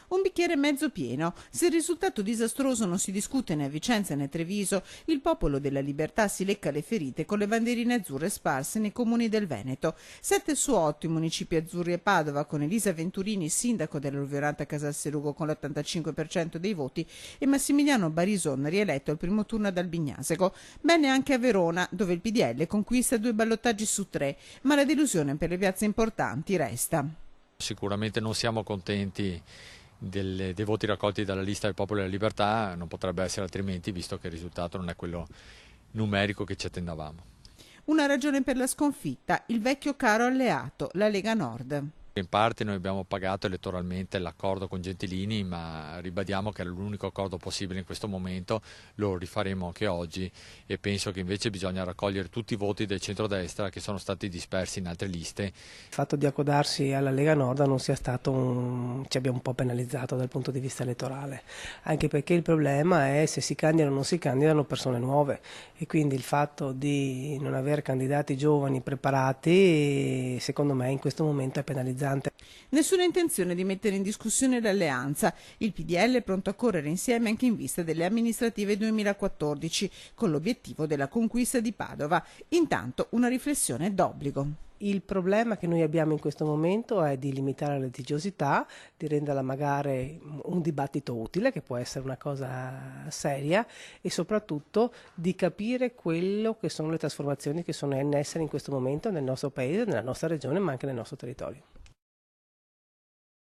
Un bicchiere mezzo pieno. Se il risultato disastroso non si discute né a Vicenza né a Treviso, il Popolo della Libertà si lecca le ferite con le bandierine azzurre sparse nei comuni del Veneto. 7 su 8 i municipi azzurri e Padova, con Elisa Venturini, sindaco dell'Olverata Casalserugo con l'85% dei voti, e Massimiliano Barison, rieletto al primo turno ad Albignasego. Bene anche a Verona, dove il PDL conquista 2 ballottaggi su 3, ma la delusione per le piazze importanti resta. Sicuramente non siamo contenti dei voti raccolti dalla lista del Popolo della Libertà, non potrebbe essere altrimenti, visto che il risultato non è quello numerico che ci attendavamo. Una ragione per la sconfitta, il vecchio caro alleato, la Lega Nord. In parte noi abbiamo pagato elettoralmente l'accordo con Gentilini, ma ribadiamo che era l'unico accordo possibile in questo momento, lo rifaremo anche oggi e penso che invece bisogna raccogliere tutti i voti del centrodestra che sono stati dispersi in altre liste. Il fatto di accodarsi alla Lega Nord non sia stato ci abbia un po' penalizzato dal punto di vista elettorale, anche perché il problema è se si candidano o non si candidano persone nuove e quindi il fatto di non avere candidati giovani preparati secondo me in questo momento è penalizzante. Nessuna intenzione di mettere in discussione l'alleanza. Il PDL è pronto a correre insieme anche in vista delle amministrative 2014, con l'obiettivo della conquista di Padova. Intanto una riflessione d'obbligo. Il problema che noi abbiamo in questo momento è di limitare la litigiosità, di renderla magari un dibattito utile, che può essere una cosa seria, e soprattutto di capire quello che sono le trasformazioni che sono in essere in questo momento nel nostro paese, nella nostra regione, ma anche nel nostro territorio.